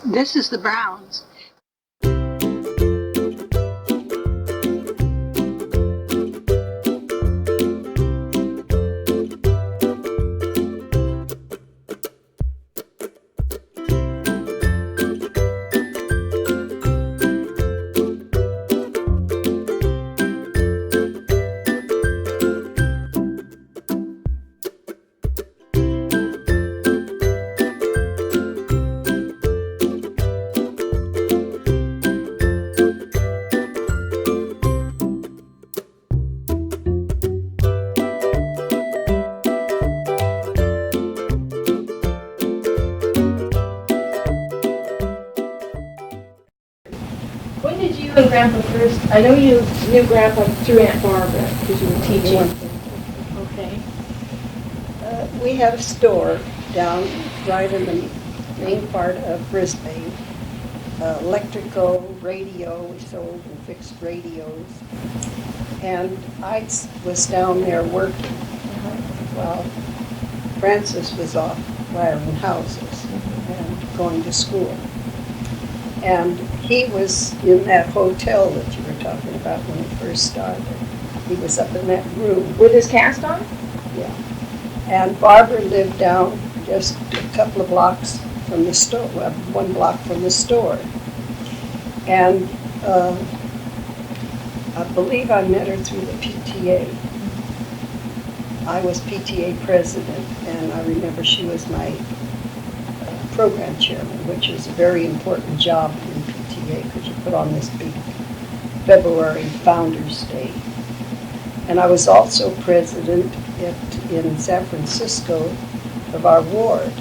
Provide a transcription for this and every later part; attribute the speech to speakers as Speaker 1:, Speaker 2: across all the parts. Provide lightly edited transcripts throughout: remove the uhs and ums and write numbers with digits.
Speaker 1: This is the Browns.
Speaker 2: When did you and Grandpa first, I know you knew Grandpa through Aunt Barbara because you were teaching. Okay.
Speaker 3: We had a store down right in the main part of Brisbane. Electrical, radio, we sold and fixed radios. And I was down there working while Francis was off wiring houses and going to school. And he was in that hotel that you were talking about when he first started. He was up in that room.
Speaker 2: With his cast on?
Speaker 3: Yeah. And Barbara lived down just a couple of blocks from the store, well, 1 block from the store. And I believe I met her through the PTA. I was PTA president, and I remember she was my program chairman, which is a very important job in PTA because you put on this big February Founders Day. And I was also president in San Francisco of our ward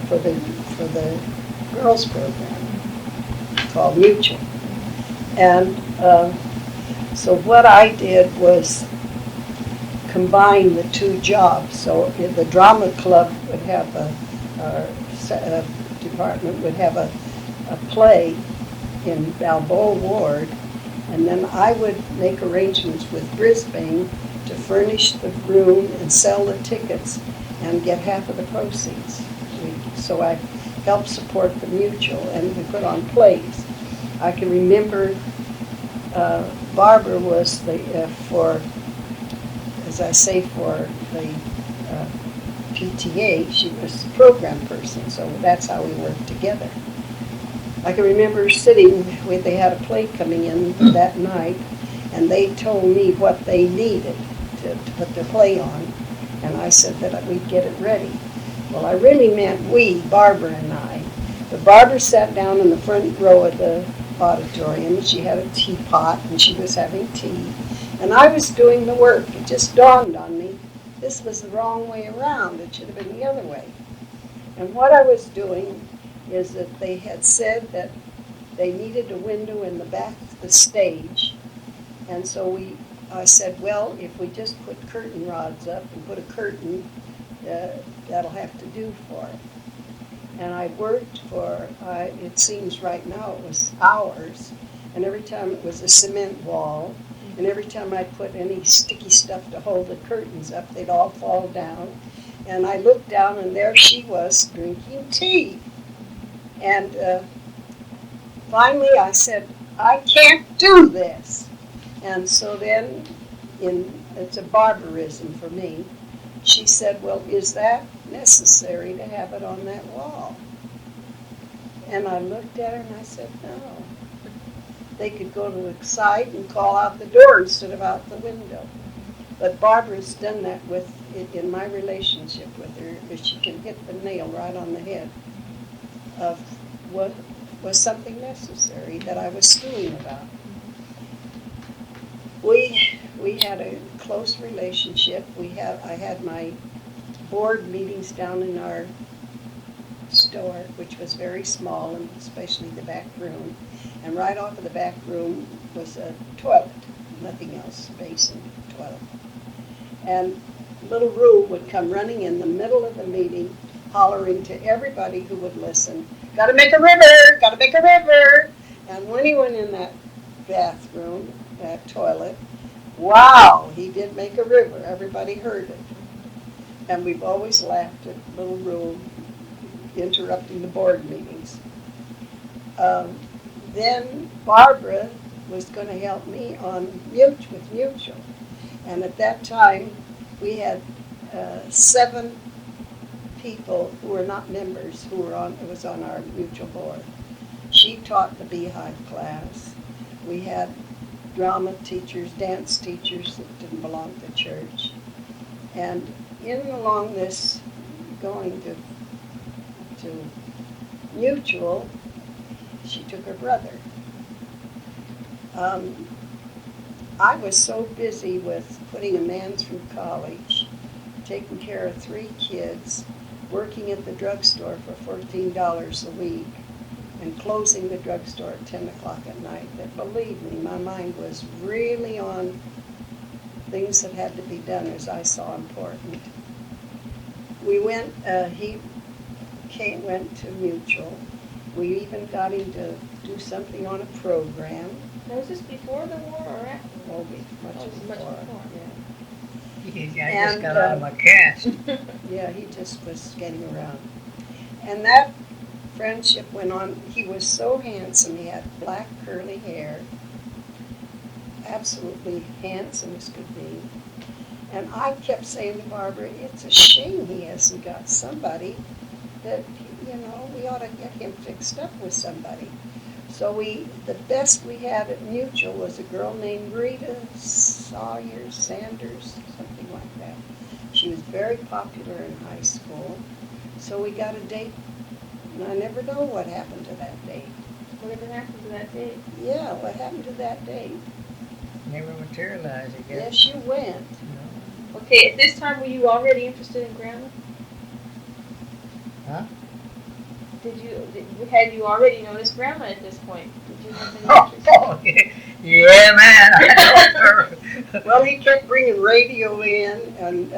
Speaker 3: for the girls program called Mutual. And so what I did was combine the two jobs. So the drama club would have a department would have a play in Balboa Ward, and then I would make arrangements with Brisbane to furnish the room and sell the tickets and get half of the proceeds. So I helped support the Mutual, and we put on plays. I can remember Barbara was for the PTA, she was the program person, so that's how we worked together. I can remember sitting when they had a play coming in that night, and they told me what they needed to put the play on, and I said that we'd get it ready. Well, I really meant we, Barbara and I. But Barbara sat down in the front row of the auditorium, and she had a teapot, and she was having tea, and I was doing the work. It just dawned on me, this was the wrong way around. It should have been the other way. And what I was doing is that they had said that they needed a window in the back of the stage. And so I said, well, if we just put curtain rods up and put a curtain, that'll have to do for it. And I worked for, it seems right now it was hours, and every time it was a cement wall, and every time I put any sticky stuff to hold the curtains up, they'd all fall down. And I looked down, and there she was drinking tea. And finally I said, I can't do this. And so then, it's a barbarism for me, she said, well, is that necessary to have it on that wall? And I looked at her and I said, no. They could go to the side and call out the door instead of out the window. But Barbara's done that with it in my relationship with her, if she can hit the nail right on the head of what was something necessary that I was stewing about. We had a close relationship. I had my board meetings down in our store, which was very small, and especially the back room. And right off of the back room was a toilet, nothing else, basin, toilet. And little Rule would come running in the middle of the meeting, hollering to everybody who would listen, gotta make a river, gotta make a river. And when he went in that bathroom, that toilet, wow, he did make a river. Everybody heard it. And we've always laughed at little Rule interrupting the board meetings. Then Barbara was going to help me on with Mutual. And at that time, we had 7 people who were not members who were on, it was on our Mutual board. She taught the Beehive class. We had drama teachers, dance teachers that didn't belong to church. And in along this going to Mutual, she took her brother. I was so busy with putting a man through college, taking care of 3 kids, working at the drugstore for $14 a week, and closing the drugstore at 10 o'clock at night, that believe me, my mind was really on things that had to be done as I saw important. We went, went to Mutual. We even got him to do something on a program.
Speaker 2: Now, was this before the war or after?
Speaker 3: Oh, much
Speaker 2: Oh,
Speaker 3: before.
Speaker 2: Yeah.
Speaker 1: I just got out of my cast.
Speaker 3: Yeah, he just was getting around. And that friendship went on. He was so handsome. He had black curly hair. Absolutely handsome as could be. And I kept saying to Barbara, it's a shame he hasn't got somebody that, we ought to get him fixed up with somebody. So the best we had at Mutual was a girl named Rita Sanders, something like that. She was very popular in high school. So we got a date, and I never know what happened to that date.
Speaker 2: Whatever happened to that date?
Speaker 3: Yeah, what happened to that date?
Speaker 1: Never materialized, I guess.
Speaker 3: Yes, you went.
Speaker 1: No.
Speaker 2: Okay, at this time, were you already interested in Grandma?
Speaker 1: Huh?
Speaker 2: Had you already noticed Grandma at this point? Did you have any interest?
Speaker 1: Oh, yeah, man. I know her.
Speaker 3: Well, he kept bringing radio in, and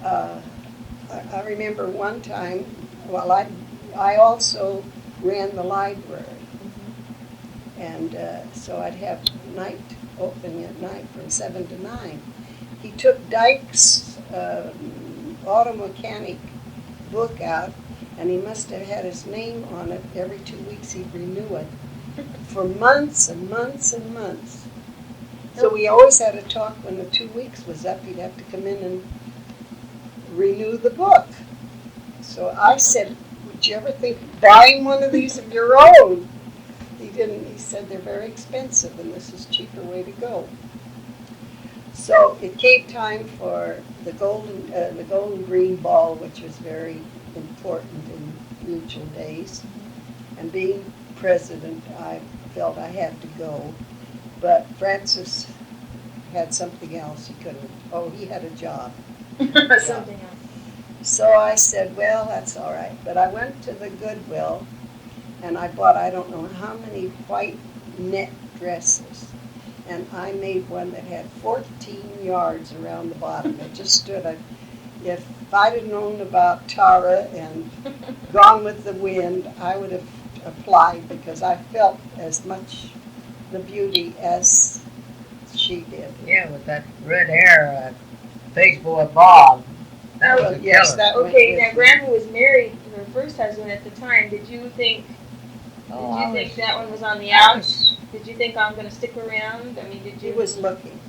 Speaker 3: I remember one time, well, I also ran the library, and so I'd have night opening at night from 7 to 9. He took Dyke's auto mechanic book out, and he must have had his name on it. Every 2 weeks he'd renew it for months and months and months. So we always had a talk when the 2 weeks was up. He'd have to come in and renew the book. So I said, would you ever think of buying one of these of your own? He didn't. He said they're very expensive and this is a cheaper way to go. So it came time for the Golden Green Ball, which was very important in Mutual days. And being president, I felt I had to go. But Francis had something else he couldn't. Oh, he had a job.
Speaker 2: Something else.
Speaker 3: So I said, well, that's all right. But I went to the Goodwill, and I bought I don't know how many white net dresses. And I made one that had 14 yards around the bottom. It just stood. If I'd have known about Tara and Gone with the Wind, I would have applied because I felt as much the beauty as she did.
Speaker 1: Yeah, with that red hair, baseboy Bob. That was a
Speaker 3: Yes,
Speaker 1: killer.
Speaker 3: that went
Speaker 2: Okay,
Speaker 3: with
Speaker 2: now
Speaker 3: me.
Speaker 2: Grandma was married to her first husband at the time. Did you think
Speaker 1: Oh,
Speaker 2: that one was on the
Speaker 1: I
Speaker 2: outs? Did you think I'm going to stick around? I mean, did
Speaker 3: He
Speaker 2: you?
Speaker 3: was looking.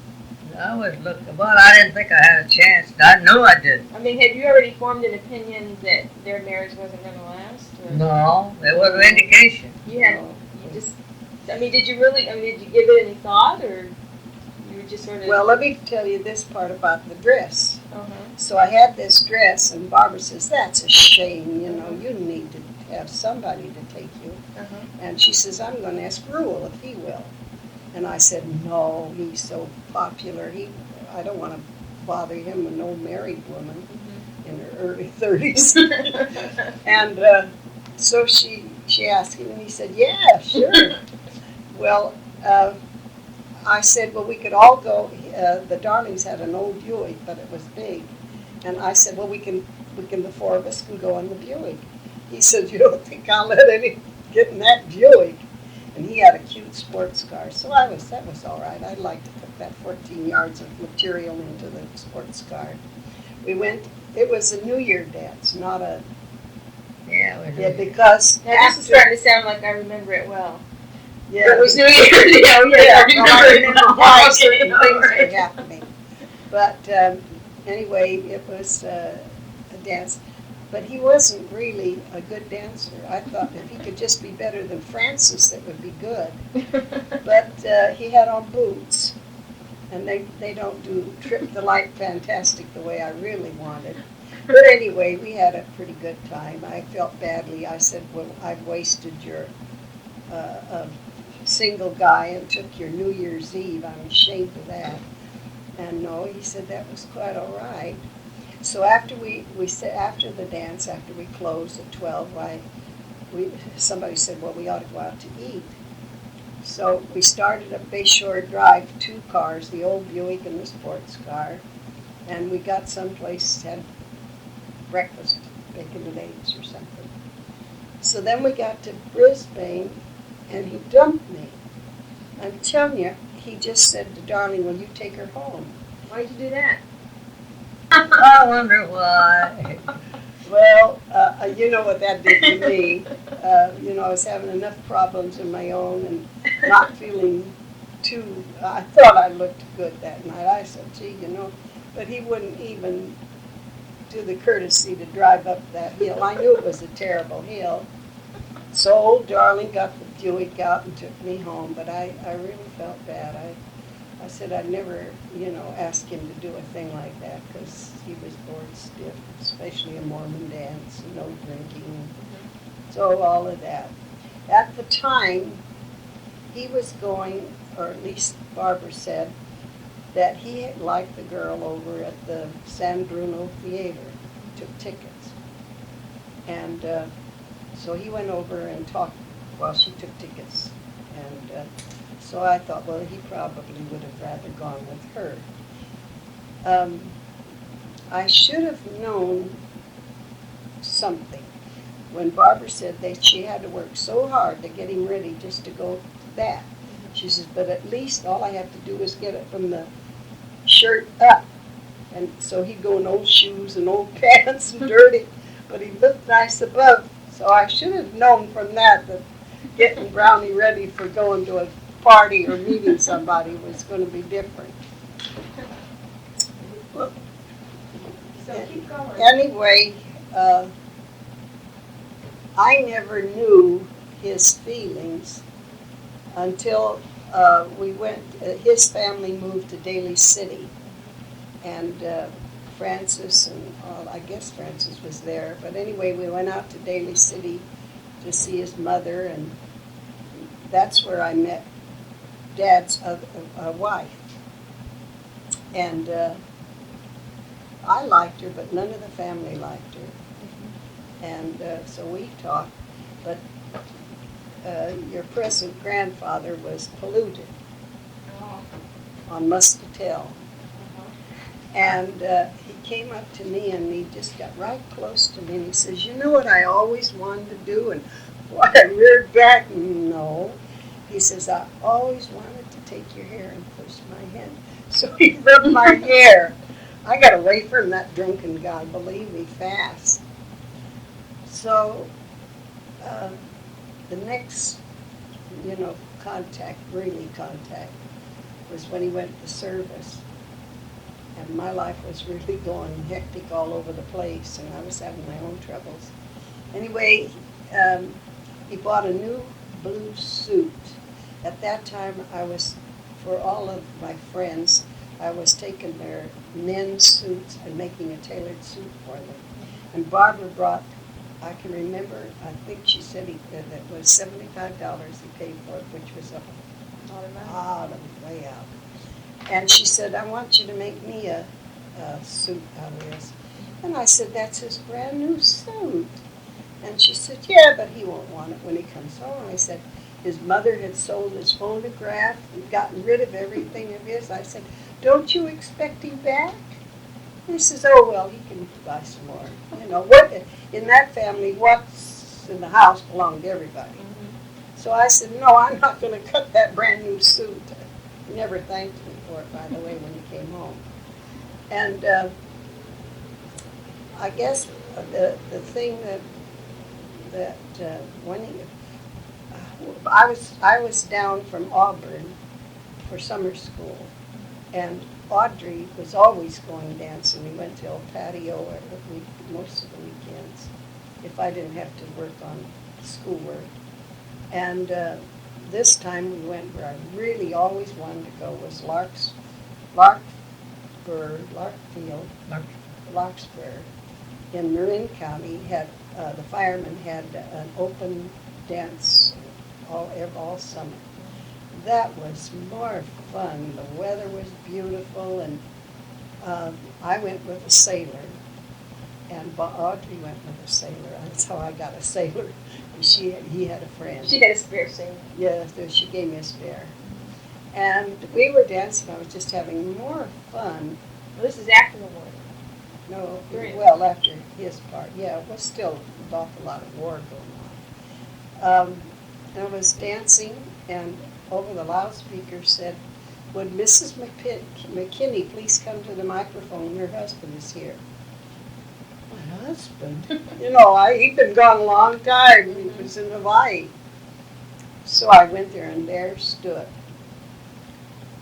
Speaker 1: I was looking, but I didn't think I had a chance. I knew I did.
Speaker 2: I mean, had you already formed an opinion that their marriage wasn't going to last? Or?
Speaker 1: No, there was an indication.
Speaker 2: You had.
Speaker 3: No.
Speaker 2: You just. I mean, did you really? I mean, did you give it any thought, or you were just sort of?
Speaker 3: Well, let me tell you this part about the dress.
Speaker 2: Uh-huh.
Speaker 3: So I had this dress, and Barbara says, that's a shame, you need to have somebody to take you.
Speaker 2: Uh-huh.
Speaker 3: And she says, I'm going to ask Rule if he will. And I said, no, he's so popular. I don't want to bother him with no married woman in her early 30s. And so she asked him, and he said, yeah, sure. Well, I said, well, we could all go. The Darlings had an old Buick, but it was big. And I said, well, the 4 of us can go in the Buick. He said, you don't think I'll let any get in that Buick? And he had a cute sports car, so that was all right. I'd like to put that 14 yards of material into the sports car. We went. It was a New Year dance, not a.
Speaker 1: Yeah, Yeah, it was
Speaker 3: Yeah,
Speaker 1: New Year's.
Speaker 3: because
Speaker 2: Now, this is
Speaker 3: after,
Speaker 2: starting to sound like I remember it well.
Speaker 3: yeah.
Speaker 2: It was New Year's, yeah,
Speaker 3: Yeah,
Speaker 2: I
Speaker 3: well, I
Speaker 2: remember
Speaker 3: remember
Speaker 2: it.
Speaker 3: why
Speaker 2: Okay,
Speaker 3: certain
Speaker 2: all
Speaker 3: things
Speaker 2: right.
Speaker 3: were happening. But anyway, it was a dance. But he wasn't really a good dancer. I thought if he could just be better than Francis, it would be good. But he had on boots, and they don't do Trip the Light Fantastic the way I really wanted. But anyway, we had a pretty good time. I felt badly. I said, well, I've wasted your single guy and took your New Year's Eve. I'm ashamed of that. And no, he said that was quite all right. So after we said after the dance, after we closed at 12, somebody said, well, we ought to go out to eat. So we started up Bayshore Drive, 2 cars, the old Buick and the sports car, and we got someplace, had breakfast, bacon and eggs or something. So then we got to Brisbane, and he dumped me. I'm telling you, he just said to Darling, will you take her home?
Speaker 2: Why'd you do that?
Speaker 1: I wonder why.
Speaker 3: Well, you know what that did to me. I was having enough problems of my own and not feeling I thought I looked good that night. I said, gee, but he wouldn't even do the courtesy to drive up that hill. I knew it was a terrible hill. So old Darling got the Buick out and took me home, but I really felt bad. I said I'd never, ask him to do a thing like that because he was bored stiff, especially a Mormon dance, no drinking. So all of that. At the time, he was going, or at least Barbara said, that he had liked the girl over at the San Bruno Theater, took tickets. And so he went over and talked while she took tickets. And so I thought, well, he probably would have rather gone with her. I should have known something when Barbara said that she had to work so hard to get him ready just to go to that. She says, but at least all I have to do is get it from the shirt up. And so he'd go in old shoes and old pants and dirty, but he looked nice above. So I should have known from that getting Brownie ready for going to a party or meeting somebody was going to be different. Well,
Speaker 2: So keep going.
Speaker 3: anyway, I never knew his feelings until his family moved to Daly City. And Francis I guess Francis was there. But anyway, we went out to Daly City to see his mother, and that's where I met Dad's wife. And I liked her, but none of the family liked her. And so we talked, but your present grandfather was polluted
Speaker 2: Oh.
Speaker 3: on Muscatel.
Speaker 2: Uh-huh.
Speaker 3: And he came up to me and he just got right close to me and he says, you know what I always wanted to do? And boy, I reared back. No. He says, I always wanted to take your hair and push my head. So he rubbed my hair. I got away from that drunken guy, believe me, fast. So the next, contact, was when he went to service. And my life was really going hectic all over the place, and I was having my own troubles. Anyway, he bought a new blue suit. At that time, for all of my friends, I was taking their men's suits and making a tailored suit for them. And Barbara brought, I can remember, I think she said that was $75 he paid for it, which was a lot of way out. And she said, I want you to make me a suit out of this. And I said, that's his brand new suit. And she said, yeah, but he won't want it when he comes home. I said, his mother had sold his phonograph and gotten rid of everything of his. I said, don't you expect him back? And he says, oh, well, he can buy some more. In that family, what's in the house belonged to everybody.
Speaker 2: Mm-hmm.
Speaker 3: So I said, no, I'm not going to cut that brand new suit. He never thanked me for it, by the way, when he came home. And I guess the thing that that I was down from Auburn for summer school, and Audrey was always going dancing. We went to El Patio most of the weekends, if I didn't have to work on schoolwork. And this time we went where I really always wanted to go was Larkfield, Larkspur in Marin County. Had the firemen had an open dance all summer. That was more fun. The weather was beautiful, and I went with a sailor, and Audrey went with a sailor. That's how I got a sailor. He had a friend.
Speaker 2: She got a spare sailor.
Speaker 3: Yes, she gave me a spare. And we were dancing. I was just having more fun.
Speaker 2: Well, this is after the war.
Speaker 3: No,
Speaker 2: During.
Speaker 3: well, after his part. Yeah, it was still an awful lot of war going on. I was dancing, and over the loudspeaker said, "Would Mrs. McKinney please come to the microphone? Your husband is here." My husband? He'd been gone a long time. He was in Hawaii. So I went there, and there stood,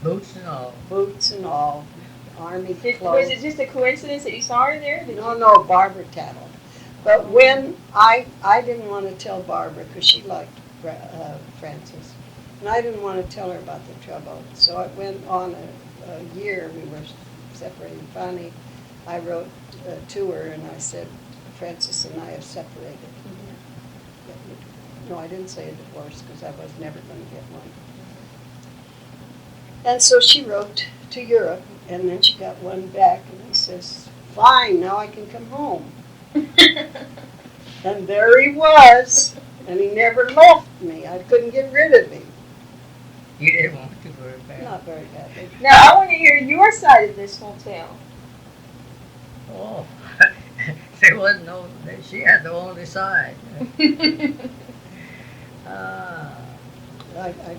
Speaker 1: Boots and all.
Speaker 3: boots and all, army
Speaker 2: Was
Speaker 3: clothes.
Speaker 2: it just a coincidence that you saw her there?
Speaker 3: No, Barbara tattled. But when I didn't want to tell Barbara, because she liked Frances, and I didn't want to tell her about the trouble. So it went on a year. We were separated. Finally, I wrote to her, and I said, "Frances and I have separated." No, I didn't say a divorce, because I was never going to get one. And so she wrote to Europe, and then she got one back, and he says, "Fine, now I can come home." And there he was, and he never left me. I couldn't get rid of him.
Speaker 1: You didn't want to very bad.
Speaker 3: Not very badly.
Speaker 2: Now, I want to hear your side of this whole tale.
Speaker 1: Oh, there wasn't no. She had the only side. Ah,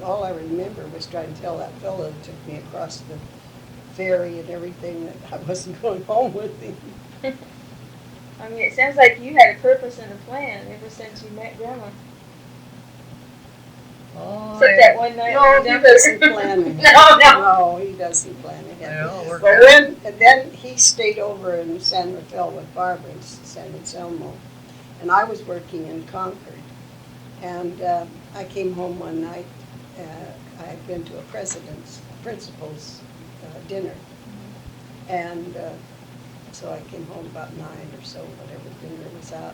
Speaker 3: All I remember was trying to tell that fellow that took me across the ferry and everything that I wasn't going home with him.
Speaker 2: I mean, it sounds like you had a purpose and a plan ever since you met Grandma.
Speaker 1: oh,
Speaker 2: Except that one night.
Speaker 3: No,
Speaker 2: we
Speaker 3: he
Speaker 2: were down there.
Speaker 3: doesn't plan it.
Speaker 2: No.
Speaker 3: No, he doesn't plan
Speaker 1: It
Speaker 3: ahead.
Speaker 1: all worked
Speaker 3: But
Speaker 1: out.
Speaker 3: and then he stayed over in San Rafael with Barbara in San Anselmo, and I was working in Concord. And I came home one night. I had been to a principal's dinner, and so I came home about 9 or so, whatever dinner was out.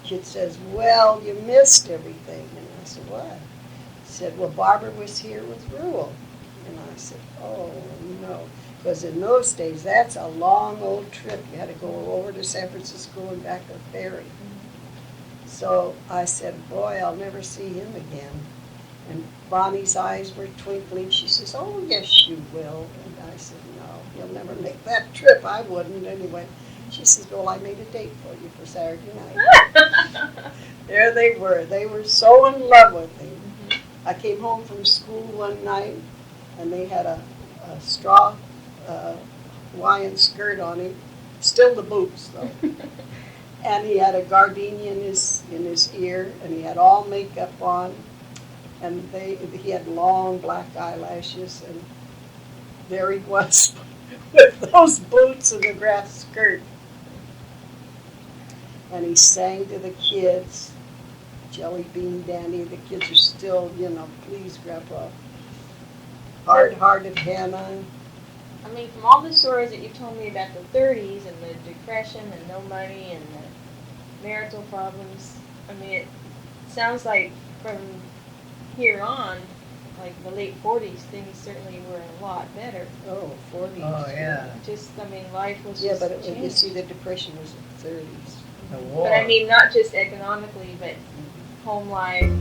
Speaker 3: Kid says, "Well, you missed everything." And I said, "What?" He said, "Well, Barbara was here with Rule." And I said, "Oh, no." Because in those days, that's a long old trip. You had to go over to San Francisco and back on ferry. So I said, "Boy, I'll never see him again." And Bonnie's eyes were twinkling. She says, "Oh, yes, you will." And I said, "No, you'll never make that trip." I wouldn't anyway. She says, "Well, I made a date for you for Saturday night." There they were. They were so in love with him. I came home from school one night, and they had a straw Hawaiian skirt on him, still the boots though. And he had a gardenia in his ear, and he had all makeup on, and he had long black eyelashes, and there he was with those boots and the grass skirt. And he sang to the kids, Jelly Bean Dandy. The kids are still, "Please, Grandpa." Hard-hearted Hannah.
Speaker 2: I mean, from all the stories that you told me about the 30s and the Depression and no money and the marital problems, I mean, it sounds like from here on, like the late 40s, things certainly were a lot better.
Speaker 3: Oh, 40s.
Speaker 1: Oh, yeah.
Speaker 2: Life was
Speaker 3: Yeah,
Speaker 2: just
Speaker 3: but you
Speaker 2: changed.
Speaker 3: see, the Depression was the 30s.
Speaker 1: The war.
Speaker 2: But I mean, not just economically, but home life,